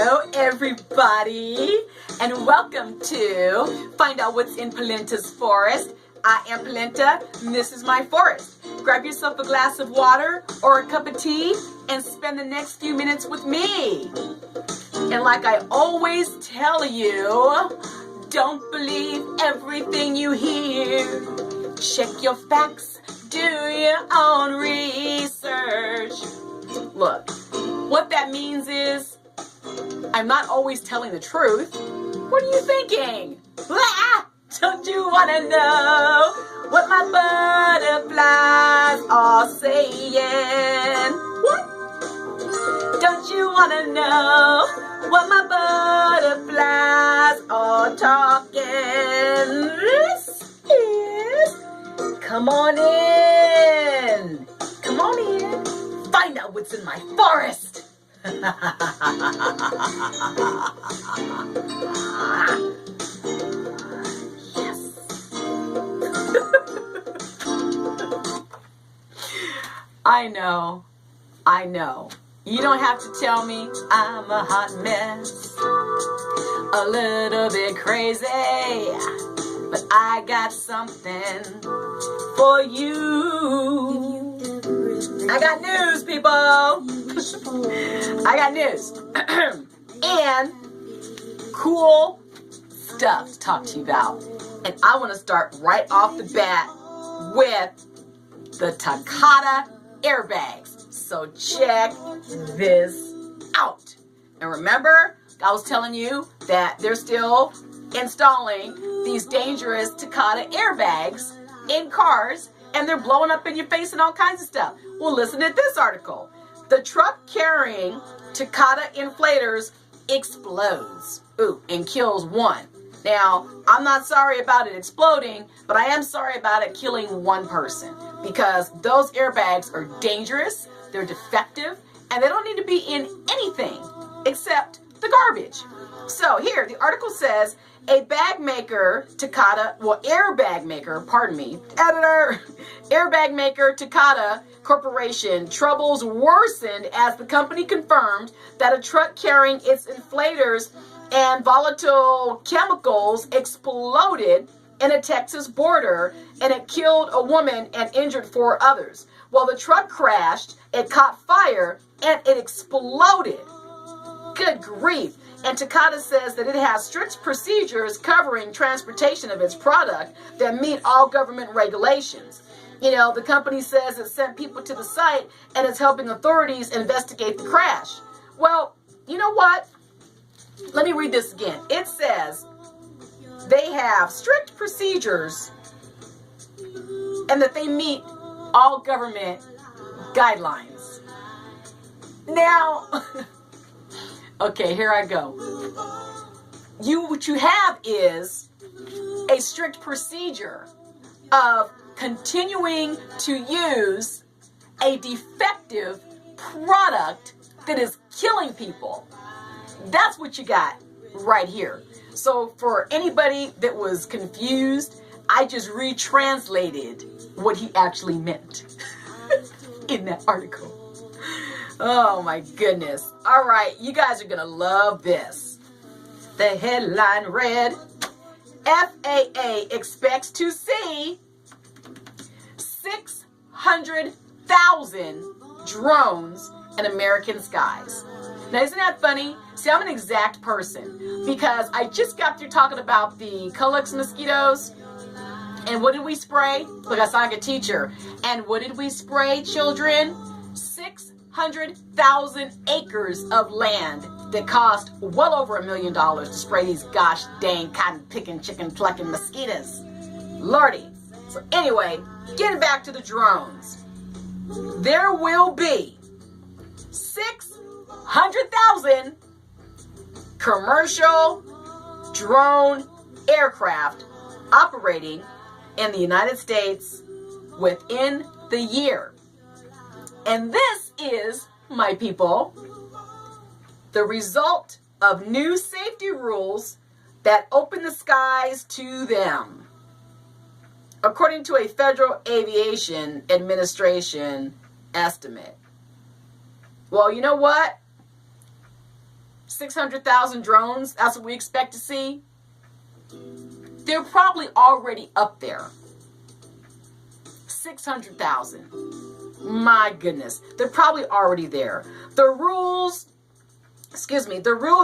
Hello, everybody, and welcome to Find Out What's in Pelenta's Forest. I am Pelenta, and this is my forest. Grab yourself a glass of water or a cup of tea and spend the next few minutes with me. And like I always tell you, don't believe everything you hear. Check your facts, do your own research. Look, what that means is I'm not always telling the truth. What are you thinking? Ah, don't you want to know what my butterflies are saying? What? Don't you want to know what my butterflies are talking? This is, come on in. Come on in. Find out what's in my forest. Yes. I know. You don't have to tell me I'm a hot mess, a little bit crazy, but I got something for you. I got news, people. I got news. And cool stuff to talk to you about. And I want to start right off the bat with the Takata airbags. So check this out. And remember, I was telling you that they're still installing these dangerous Takata airbags in cars, and they're blowing up in your face and all kinds of stuff. Well, listen to this article. The truck carrying Takata inflators explodes. And kills one. Now, I'm not sorry about it exploding, but I am sorry about it killing one person, because those airbags are dangerous, they're defective, and they don't need to be in anything except the garbage. So here, the article says, airbag maker Takata Corporation troubles worsened as the company confirmed that a truck carrying its inflators and volatile chemicals exploded in a Texas border, and it killed a woman and injured 4 others. While the truck crashed, it caught fire and it exploded. Good grief. And Takata says that it has strict procedures covering transportation of its product that meet all government regulations. You know, the company says it sent people to the site and it's helping authorities investigate the crash. Well, you know what? Let me read this again. It says they have strict procedures and that they meet all government guidelines. Now, okay, here I go. What you have is a strict procedure of continuing to use a defective product that is killing people. That's what you got right here. So for anybody that was confused, I just retranslated what he actually meant in that article. Oh my goodness. All right, you guys are gonna love this. The headline read, FAA expects to see 600,000 drones in American skies. Now, isn't that funny? See, I'm an exact person because I just got through talking about the Culex mosquitoes. And what did we spray? Look, I sound like a teacher. And what did we spray, children? 600,000 acres of land that cost well over $1 million to spray these gosh dang cotton picking, chicken plucking mosquitoes. Lordy. So anyway, getting back to the drones. There will be 600,000 commercial drone aircraft operating in the United States within the year. And this is, my people, the result of new safety rules that open the skies to them, according to a Federal Aviation Administration estimate. Well, you know what? 600,000 drones, that's what we expect to see. They're probably already up there. 600,000. My goodness. They're probably already there. The rules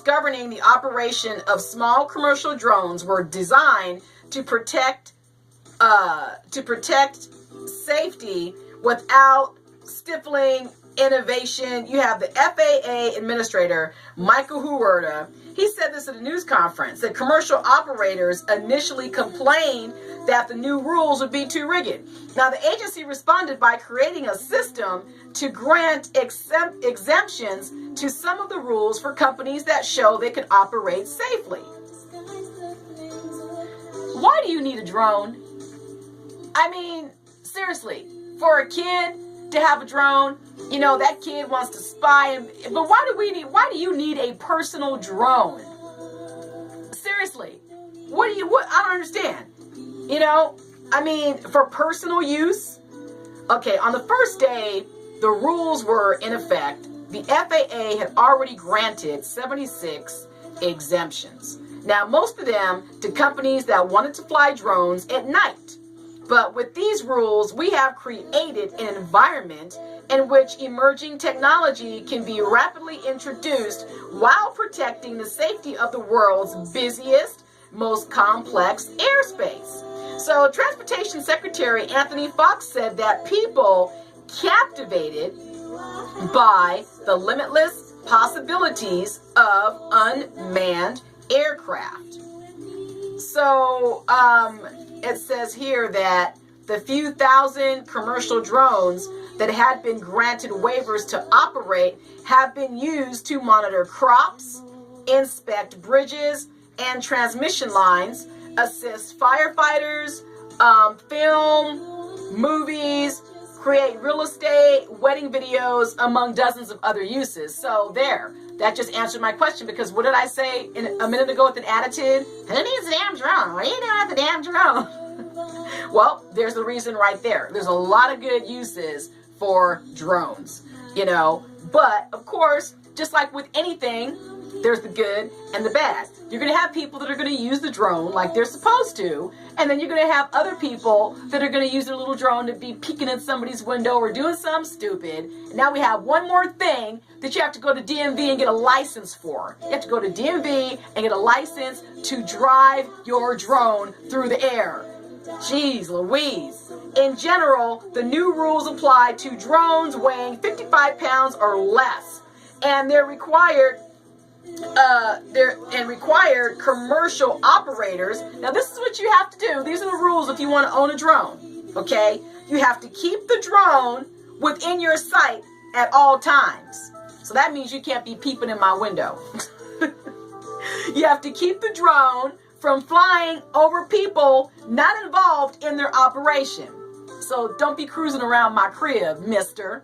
governing the operation of small commercial drones were designed to protect safety without stifling innovation. You have the FAA administrator, Michael Huerta. He said this at a news conference that commercial operators initially complained that the new rules would be too rigid. Now, the agency responded by creating a system to grant exemptions to some of the rules for companies that show they can operate safely. Why do you need a drone? I mean, seriously, for a kid to have a drone, you know, that kid wants to spy. But why do you need a personal drone? Seriously, what, I don't understand. You know, I mean, for personal use. Okay, on the first day, the rules were in effect. The FAA had already granted 76 exemptions. Now, most of them to companies that wanted to fly drones at night. But with these rules, we have created an environment in which emerging technology can be rapidly introduced while protecting the safety of the world's busiest, most complex airspace. So Transportation Secretary Anthony Fox said that people captivated by the limitless possibilities of unmanned aircraft. So it says here that the few thousand commercial drones that had been granted waivers to operate have been used to monitor crops, inspect bridges and transmission lines, assist firefighters, film, movies, create real estate, wedding videos, among dozens of other uses. So there, that just answered my question, because what did I say a minute ago with an attitude? Who needs a damn drone? What are you doing with the damn drone? Well, there's the reason right there. There's a lot of good uses for drones, you know, but of course, just like with anything, there's the good and the bad. You're going to have people that are going to use the drone like they're supposed to, and then you're going to have other people that are going to use their little drone to be peeking in somebody's window or doing something stupid. And now we have one more thing that you have to go to DMV and get a license for. You have to go to DMV and get a license to drive your drone through the air. Jeez Louise. In general, the new rules apply to drones weighing 55 pounds or less, and they're required commercial operators. Now, this is what you have to do. These are the rules if you want to own a drone, okay? You have to keep the drone within your sight at all times. So that means you can't be peeping in my window. You have to keep the drone from flying over people not involved in their operation. So don't be cruising around my crib, mister.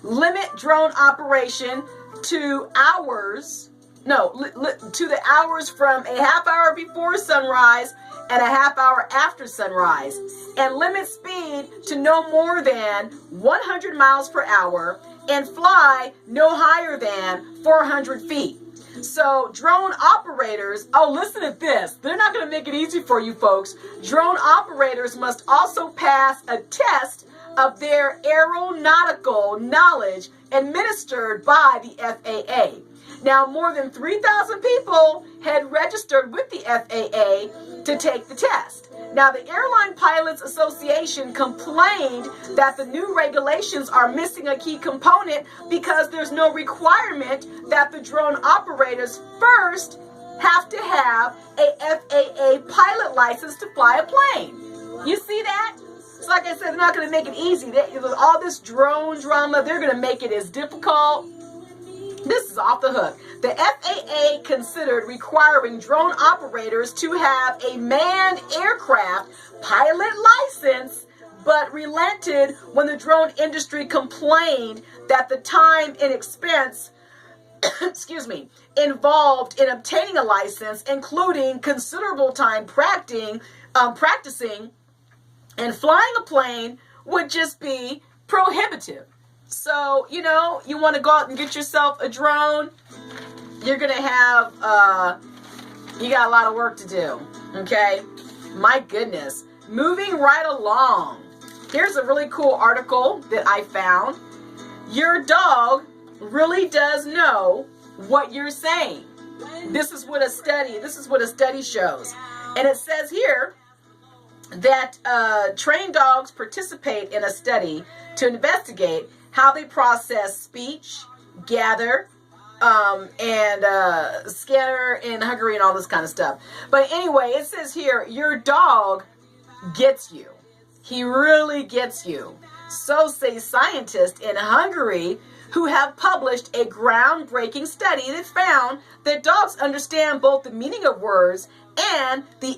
Limit drone operation to hours. To the hours from a half hour before sunrise and a half hour after sunrise. And limit speed to no more than 100 miles per hour and fly no higher than 400 feet. So drone operators, listen to this. They're not going to make it easy for you folks. Drone operators must also pass a test of their aeronautical knowledge administered by the FAA. Now, more than 3,000 people had registered with the FAA to take the test. Now, the Airline Pilots Association complained that the new regulations are missing a key component because there's no requirement that the drone operators first have to have a FAA pilot license to fly a plane. You see that? So like I said, they're not going to make it easy. All this drone drama, they're going to make it as difficult. This is off the hook. The FAA considered requiring drone operators to have a manned aircraft pilot license, but relented when the drone industry complained that the time and expense involved in obtaining a license, including considerable time practicing and flying a plane, would just be prohibitive. So, you know, you want to go out and get yourself a drone, you're going to have, you got a lot of work to do. Okay? My goodness. Moving right along. Here's a really cool article that I found. Your dog really does know what you're saying. This is what a study shows. And it says here that trained dogs participate in a study to investigate how they process speech, gather, and scatter and hungry and all this kind of stuff. But anyway, it says here, your dog gets you. He really gets you. So say scientists in Hungary who have published a groundbreaking study that found that dogs understand both the meaning of words and the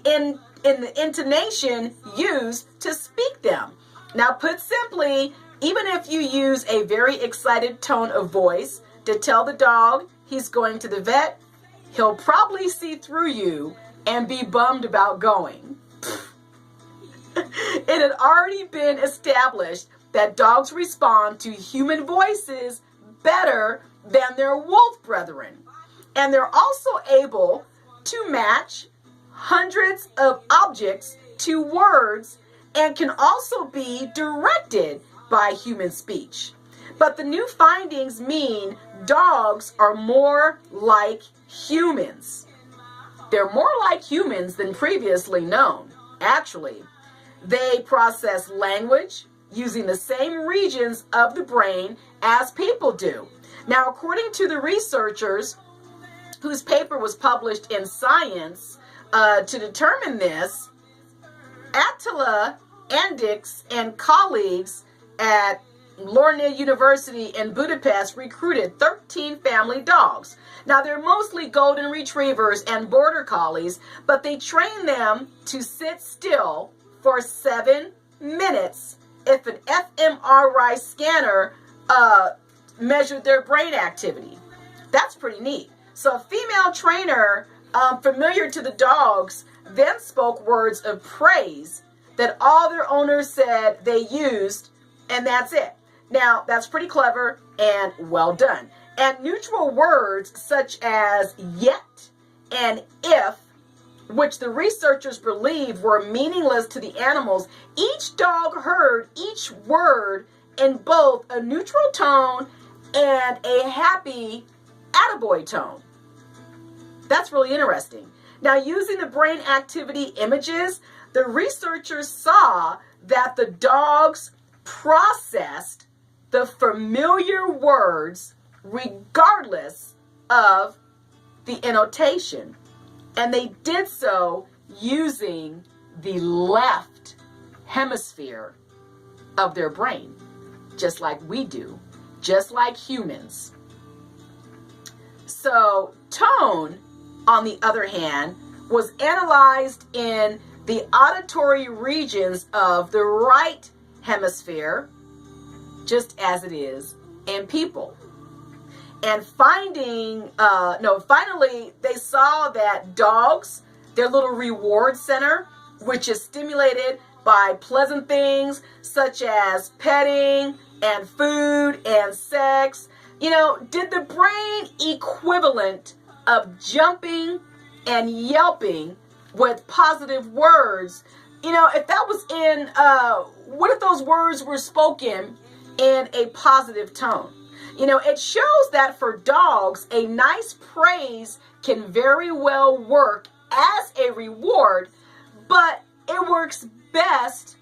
intonation used to speak them. Now, put simply, even if you use a very excited tone of voice to tell the dog he's going to the vet, he'll probably see through you and be bummed about going. It had already been established that dogs respond to human voices better than their wolf brethren. And they're also able to match hundreds of objects to words and can also be directed by human speech. But the new findings mean dogs are more like humans. They're more like humans than previously known. Actually, they process language using the same regions of the brain as people do. Now, according to the researchers whose paper was published in Science to determine this, Attila Endix and colleagues at Lorna University in Budapest recruited 13 family dogs. Now, they're mostly golden retrievers and border collies, but they train them to sit still for 7 minutes if an fMRI scanner measured their brain activity. That's pretty neat. So a female trainer familiar to the dogs then spoke words of praise that all their owners said they used, and that's it. Now, that's pretty clever and well done. And neutral words such as yet and if, which the researchers believe were meaningless to the animals, each dog heard each word in both a neutral tone and a happy attaboy tone. That's really interesting. Now, using the brain activity images, the researchers saw that the dogs processed the familiar words regardless of the annotation. And they did so using the left hemisphere of their brain, just like we do, just like humans. So tone, on the other hand, was analyzed in the auditory regions of the right hemisphere, just as it is in people. And finally, they saw that dogs, their little reward center, which is stimulated by pleasant things such as petting and food and sex, did the brain equivalent of jumping and yelping with positive words. If that was in, what if those words were spoken in a positive tone? It shows that for dogs, a nice praise can very well work as a reward, but it works best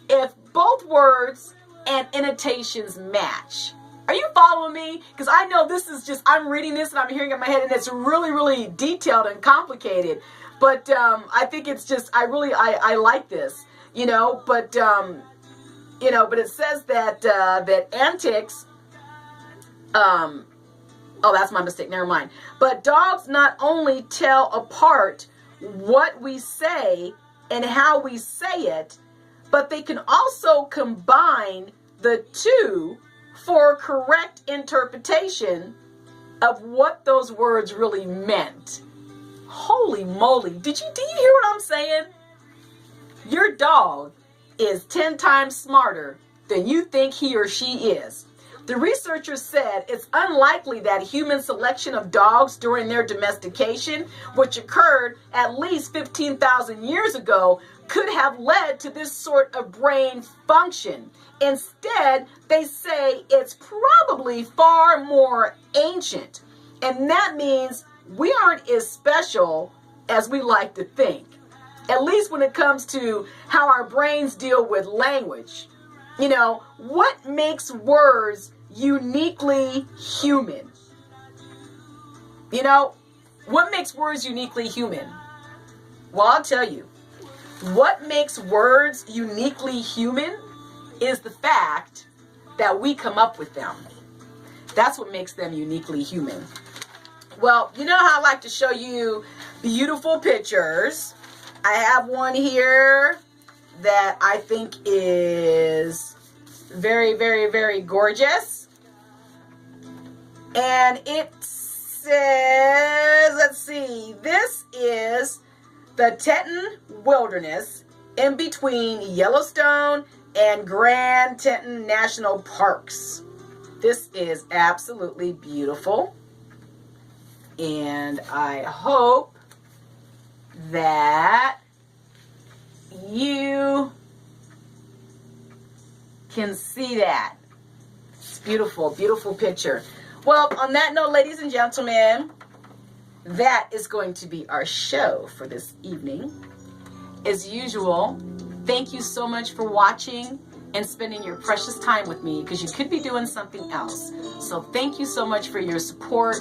if both words and annotations match. Are you following me? Because I know this is just, I'm reading this and I'm hearing it in my head and it's really, really detailed and complicated. But I think it's just, I like this, but it says that antics, that's my mistake, never mind. But dogs not only tell apart what we say and how we say it, but they can also combine the two for correct interpretation of what those words really meant. Holy moly. Do you hear what I'm saying? Your dog is 10 times smarter than you think he or she is. The researchers said it's unlikely that human selection of dogs during their domestication, which occurred at least 15,000 years ago, could have led to this sort of brain function. Instead, they say it's probably far more ancient. And that means we aren't as special as we like to think, at least when it comes to how our brains deal with language. You know, what makes words uniquely human? You know, what makes words uniquely human? Well, I'll tell you. What makes words uniquely human is the fact that we come up with them. That's what makes them uniquely human. Well, you know how I like to show you beautiful pictures. I have one here that I think is very, very, very gorgeous. And it says, let's see, this is the Teton Wilderness in between Yellowstone and Grand Teton National Parks. This is absolutely beautiful. And I hope that you can see that. It's beautiful, beautiful picture. Well, on that note, ladies and gentlemen, that is going to be our show for this evening. As usual, thank you so much for watching and spending your precious time with me, because you could be doing something else. So thank you so much for your support.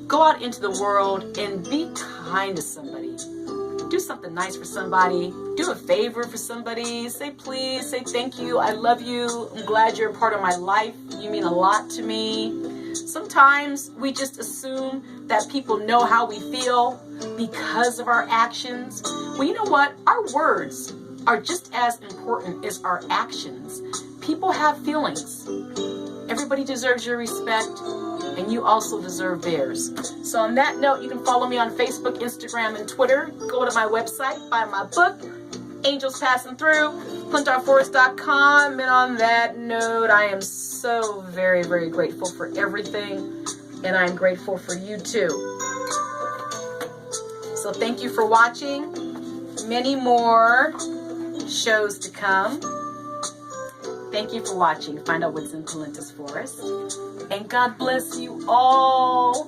Go out into the world and be kind to somebody. Do something nice for somebody. Do a favor for somebody. Say please. Say thank you. I love you. I'm glad you're a part of my life. You mean a lot to me. Sometimes we just assume that people know how we feel because of our actions. Well, you know what? Our words are just as important as our actions. People have feelings. Everybody deserves your respect, and you also deserve theirs. So on that note, you can follow me on Facebook, Instagram, and Twitter. Go to my website, buy my book, Angels Passing Through, PelentaForrest.com. And on that note, I am so very, very grateful for everything, and I'm grateful for you too. So thank you for watching. Many more shows to come. Thank you for watching. Find out what's in Pelenta's Forest. And God bless you all.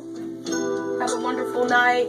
Have a wonderful night.